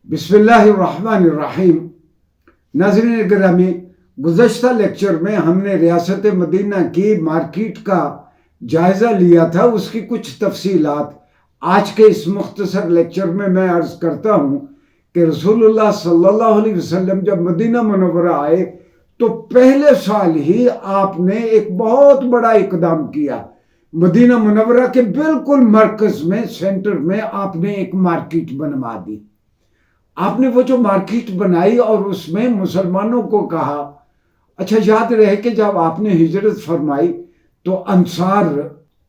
بسم اللہ الرحمن الرحیم۔ ناظرین گرامی، گزشتہ لیکچر میں ہم نے ریاست مدینہ کی مارکیٹ کا جائزہ لیا تھا، اس کی کچھ تفصیلات آج کے اس مختصر لیکچر میں عرض کرتا ہوں کہ رسول اللہ صلی اللہ علیہ وسلم جب مدینہ منورہ آئے تو پہلے سال ہی آپ نے ایک بہت بڑا اقدام کیا۔ مدینہ منورہ کے بالکل مرکز میں، سینٹر میں آپ نے ایک مارکیٹ بنوا دی۔ آپ نے وہ جو مارکیٹ بنائی اور اس میں مسلمانوں کو کہا، اچھا یاد رہے کہ جب آپ نے ہجرت فرمائی تو انصار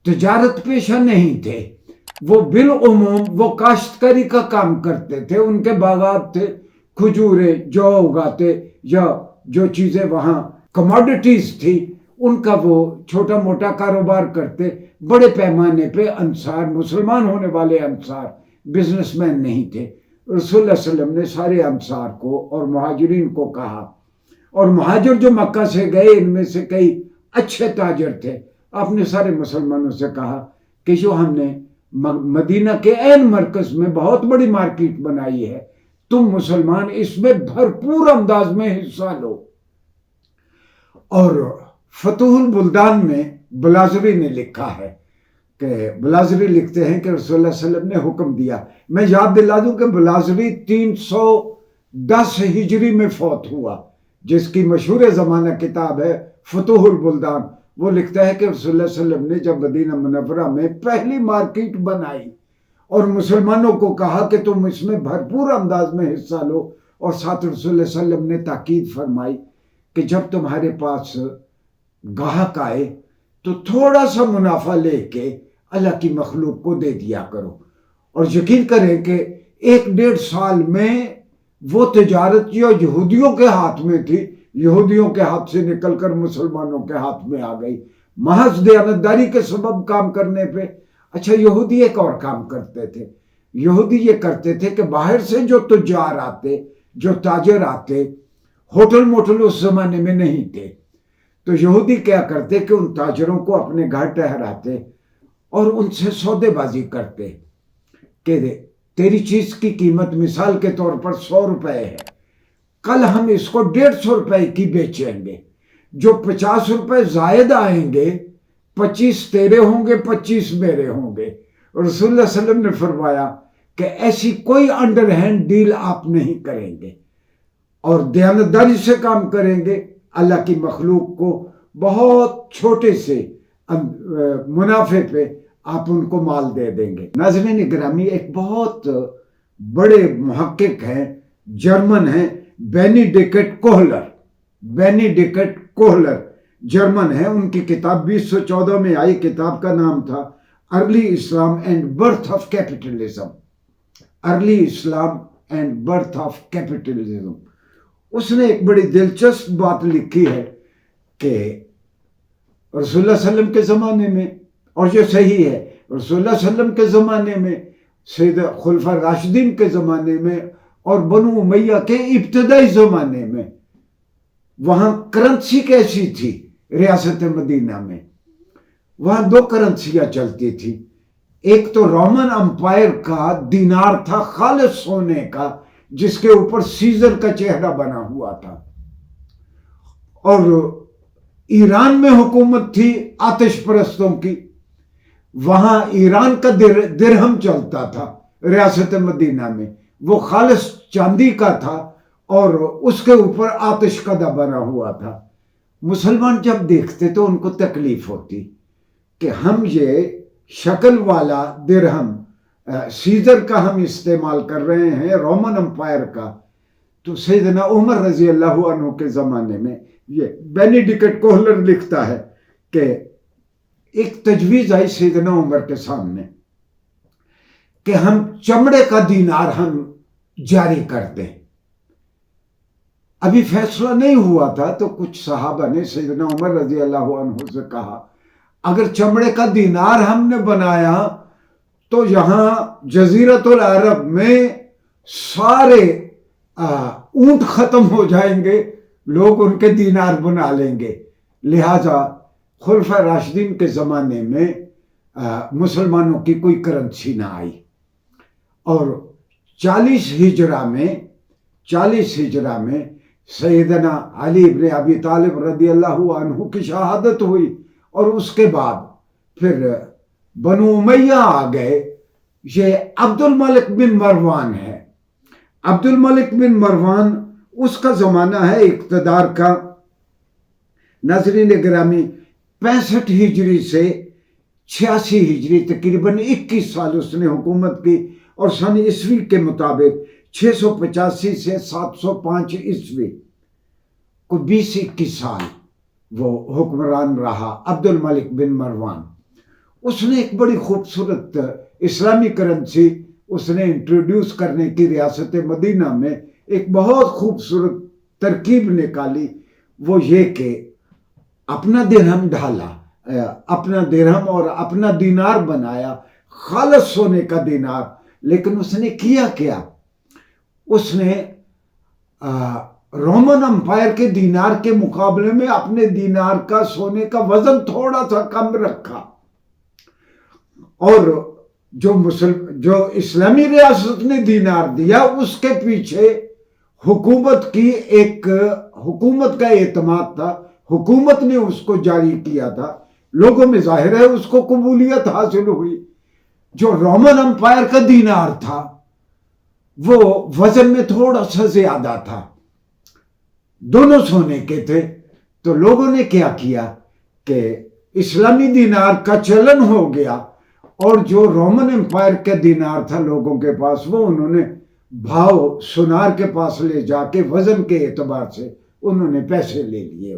تجارت پیشہ نہیں تھے، وہ بالعموم وہ کاشتکاری کا کام کرتے تھے، ان کے باغات تھے، کھجوریں جو اگاتے یا جو چیزیں وہاں کموڈیٹیز تھی ان کا وہ چھوٹا موٹا کاروبار کرتے۔ بڑے پیمانے پہ انصار، مسلمان ہونے والے انصار بزنس مین نہیں تھے۔ رسول اللہ صلی اللہ علیہ وسلم نے سارے انصار کو اور مہاجرین کو کہا، اور مہاجر جو مکہ سے گئے ان میں سے کئی اچھے تاجر تھے، آپ نے سارے مسلمانوں سے کہا کہ جو ہم نے مدینہ کے عین مرکز میں بہت بڑی مارکیٹ بنائی ہے، تم مسلمان اس میں بھرپور انداز میں حصہ لو۔ اور فتح البلدان میں بلازری نے لکھا ہے کہ بلازری لکھتے ہیں کہ رسول اللہ صلی اللہ علیہ وسلم نے حکم دیا۔ میں یاد دلا دوں کہ بلازری 310 ہجری میں فوت ہوا، جس کی مشہور زمانہ کتاب ہے فتح البلدان۔ وہ لکھتا ہے کہ رسول اللہ صلی اللہ علیہ وسلم نے جب مدینہ منورہ میں پہلی مارکیٹ بنائی اور مسلمانوں کو کہا کہ تم اس میں بھرپور انداز میں حصہ لو، اور ساتھ رسول اللہ صلی اللہ علیہ وسلم نے تاکید فرمائی کہ جب تمہارے پاس گاہک آئے تو تھوڑا سا منافع لے کے اللہ کی مخلوق کو دے دیا کرو۔ اور یقین کریں کہ 1-1.5 سال میں وہ تجارت جو یہودیوں کے ہاتھ میں تھی، یہودیوں کے ہاتھ سے نکل کر مسلمانوں کے ہاتھ میں آ گئی، محض دیانتداری کے سبب کام کرنے پہ۔ اچھا، یہودی ایک اور کام کرتے تھے، یہودی یہ کرتے تھے کہ باہر سے جو تجار آتے، جو تاجر آتے، ہوٹل موٹل اس زمانے میں نہیں تھے، تو یہودی کیا کرتے کہ ان تاجروں کو اپنے گھر ٹھہراتے اور ان سے سودے بازی کرتے کہ تیری چیز کی قیمت مثال کے طور پر 100 روپے ہے، کل ہم اس کو 150 روپے کی بیچیں گے، جو 50 روپے زائد آئیں گے 25 تیرے ہوں گے، 25 میرے ہوں گے۔ رسول اللہ صلی اللہ علیہ وسلم نے فرمایا کہ ایسی کوئی انڈر ہینڈ ڈیل آپ نہیں کریں گے، اور دیانتداری سے کام کریں گے، اللہ کی مخلوق کو بہت چھوٹے سے منافع پہ آپ ان کو مال دے دیں گے۔ ناظرین گرامی، ایک بہت بڑے محقق ہیں، جرمن ہیں، بینیڈکٹ کوہلر جرمن ہیں۔ ان کی کتاب 2014 میں آئی، کتاب کا نام تھا early Islam and birth of capitalism. Early Islam and birth of capitalism. اس نے ایک بڑی دلچسپ بات لکھی ہے کہ رسول اللہ صلی اللہ علیہ وسلم کے زمانے میں، اور یہ صحیح ہے، رسول اللہ صلی اللہ علیہ وسلم کے زمانے میں، سید خلفاء راشدین کے زمانے میں، اور بنو امیہ کے ابتدائی زمانے میں وہاں کرنسی کیسی تھی؟ ریاست مدینہ میں وہاں 2 کرنسیاں چلتی تھی۔ ایک تو رومن امپائر کا دینار تھا، خالص سونے کا، جس کے اوپر سیزر کا چہرہ بنا ہوا تھا، اور ایران میں حکومت تھی آتش پرستوں کی، وہاں ایران کا درہم چلتا تھا ریاست مدینہ میں، وہ خالص چاندی کا تھا اور اس کے اوپر آتش قدہ بنا ہوا تھا۔ مسلمان جب دیکھتے تو ان کو تکلیف ہوتی کہ ہم یہ شکل والا درہم سیزر کا ہم استعمال کر رہے ہیں، رومن امپائر کا۔ تو سیدنا عمر رضی اللہ عنہ کے زمانے میں، یہ بینیڈکٹ کوہلر لکھتا ہے کہ ایک تجویز آئی سیدنا عمر کے سامنے کہ ہم چمڑے کا دینار ہم جاری کر دیں۔ ابھی فیصلہ نہیں ہوا تھا تو کچھ صحابہ نے سیدنا عمر رضی اللہ عنہ سے کہا، اگر چمڑے کا دینار ہم نے بنایا تو یہاں جزیرۃ العرب میں سارے اونٹ ختم ہو جائیں گے، لوگ ان کے دینار بنا لیں گے۔ لہٰذا خلفاء راشدین کے زمانے میں مسلمانوں کی کوئی کرنسی نہ آئی، اور 40 ہجرہ میں سیدنا علی ابن ابی طالب رضی اللہ عنہ کی شہادت ہوئی، اور اس کے بعد پھر بنو امیہ آ گئے۔ یہ عبد الملک بن مروان ہے۔ عبد الملک بن مروان اس کا زمانہ ہے اقتدار کا، ناظرین گرامی، 65 ہجری سے 86 ہجری، تقریباً 21 سال اس نے حکومت کی، اور سن عیسوی کے مطابق 685 سے 705 عیسوی کو 20-21 سال وہ حکمران رہا عبد الملک بن مروان۔ اس نے ایک بڑی خوبصورت اسلامی کرنسی اس نے انٹروڈیوس کرنے کی ریاست مدینہ میں ایک بہت خوبصورت ترکیب نکالی، وہ یہ کہ اپنا درہم ڈھالا، اپنا درہم اور اپنا دینار بنایا، خالص سونے کا دینار۔ لیکن اس نے کیا اس نے رومن امپائر کے دینار کے مقابلے میں اپنے دینار کا سونے کا وزن تھوڑا سا کم رکھا، اور جو اسلامی ریاست نے دینار دیا اس کے پیچھے حکومت کا اعتماد تھا، حکومت نے اس کو جاری کیا تھا، لوگوں میں ظاہر ہے اس کو قبولیت حاصل ہوئی۔ جو رومن امپائر کا دینار تھا وہ وزن میں تھوڑا سا زیادہ تھا، دونوں سونے کے تھے، تو لوگوں نے کیا کہ اسلامی دینار کا چلن ہو گیا، اور جو رومن امپائر کا دینار تھا لوگوں کے پاس، وہ انہوں نے بھاؤ سنار کے پاس لے جا کے وزن کے اعتبار سے انہوں نے پیسے لے لیے۔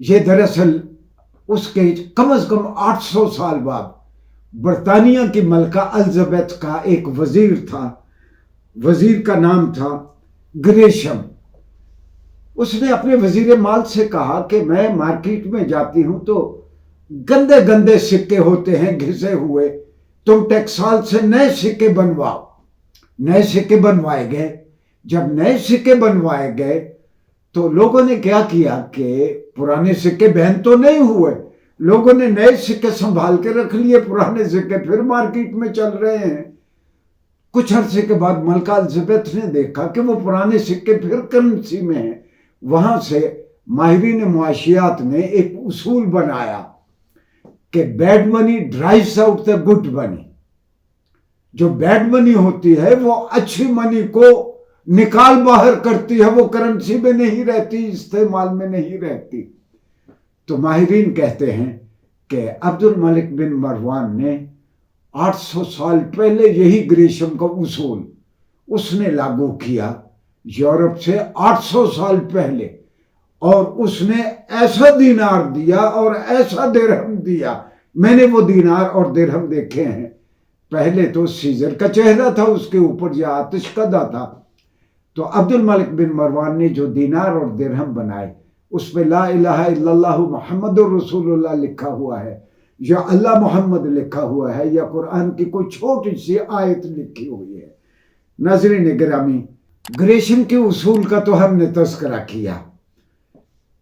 یہ دراصل اس کے کم از کم 800 سال بعد برطانیہ کی ملکہ الزبیتھ کا ایک وزیر تھا، وزیر کا نام تھا گریشم۔ اس نے اپنے وزیر مال سے کہا کہ میں مارکیٹ میں جاتی ہوں تو گندے سکے ہوتے ہیں گھسے ہوئے، تم ٹیکسال سے نئے سکے بنواؤ۔ نئے سکے بنوائے گئے۔ جب نئے سکے بنوائے گئے تو لوگوں نے کیا کہ پرانے سکے بہن تو نہیں ہوئے، لوگوں نے نئے سکے سنبھال کے رکھ لیے، پرانے سکے پھر مارکیٹ میں چل رہے ہیں۔ کچھ عرصے کے بعد ملکہ الزبیتھ نے دیکھا کہ وہ پرانے سکے پھر کرنسی میں ہیں۔ وہاں سے ماہرین معاشیات نے ایک اصول بنایا کہ bad money drives out the good money. جو بیڈ منی ہوتی ہے وہ اچھی منی کو نکال باہر کرتی ہے، وہ کرنسی میں نہیں رہتی، استعمال میں نہیں رہتی۔ تو ماہرین کہتے ہیں کہ عبد الملک بن مروان نے 800 سال پہلے یہی گریشم کا اصول اس نے لاگو کیا یورپ سے 800 سال پہلے، اور اس نے ایسا دینار دیا اور ایسا درہم دیا۔ میں نے وہ دینار اور درہم دیکھے ہیں، پہلے تو سیزر کا چہرہ تھا، اس کے اوپر یہ آتش کدہ تھا۔ تو عبد الملک بن مروان نے جو دینار اور درہم بنائے اس پہ لا الہ الا اللہ محمد الرسول اللہ لکھا ہوا ہے، یا اللہ محمد لکھا ہوا ہے، یا قرآن کی کوئی چھوٹی سی آیت لکھی ہوئی ہے۔ ناظرین گرامی، گریشم کے اصول کا تو ہم نے تذکرہ کیا۔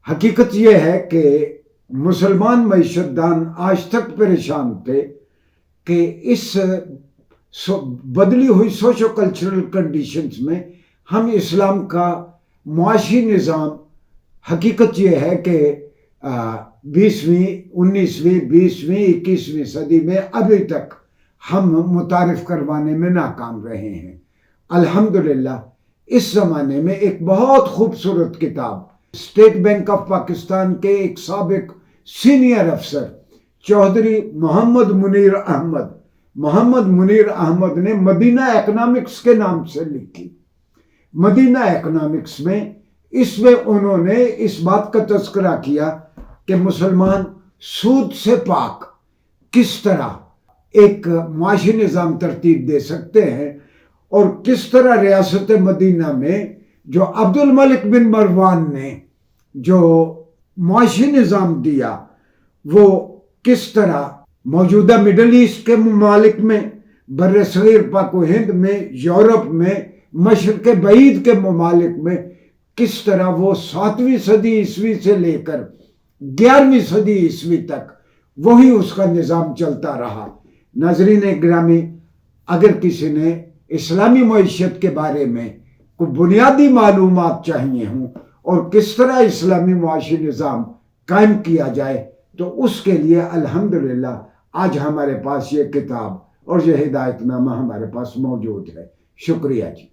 حقیقت یہ ہے کہ مسلمان معیشت دان آج تک پریشان تھے کہ اس بدلی ہوئی سوشو کلچرل کنڈیشنز میں ہم اسلام کا معاشی نظام، حقیقت یہ ہے کہ 20ویں 19ویں 20ویں 21ویں صدی میں ابھی تک ہم متعارف کروانے میں ناکام رہے ہیں۔ الحمدللہ اس زمانے میں ایک بہت خوبصورت کتاب اسٹیٹ بینک آف پاکستان کے ایک سابق سینئر افسر چودھری محمد منیر احمد نے مدینہ اکنامکس کے نام سے لکھی۔ مدینہ اکنامکس میں اس میں انہوں نے اس بات کا تذکرہ کیا کہ مسلمان سود سے پاک کس طرح ایک معاشی نظام ترتیب دے سکتے ہیں، اور کس طرح ریاست مدینہ میں جو عبد الملک بن مروان نے جو معاشی نظام دیا وہ کس طرح موجودہ مڈل ایسٹ کے ممالک میں، بر صغیر پاک و ہند میں، یورپ میں، مشرق بعید کے ممالک میں کس طرح وہ 7ویں صدی عیسوی سے لے کر 11ویں صدی عیسوی تک وہی اس کا نظام چلتا رہا۔ ناظرین گرامی، اگر کسی نے اسلامی معیشت کے بارے میں کوئی بنیادی معلومات چاہیے ہوں اور کس طرح اسلامی معاشی نظام قائم کیا جائے تو اس کے لیے الحمدللہ آج ہمارے پاس یہ کتاب اور یہ ہدایت نامہ ہمارے پاس موجود ہے. شکریہ جی.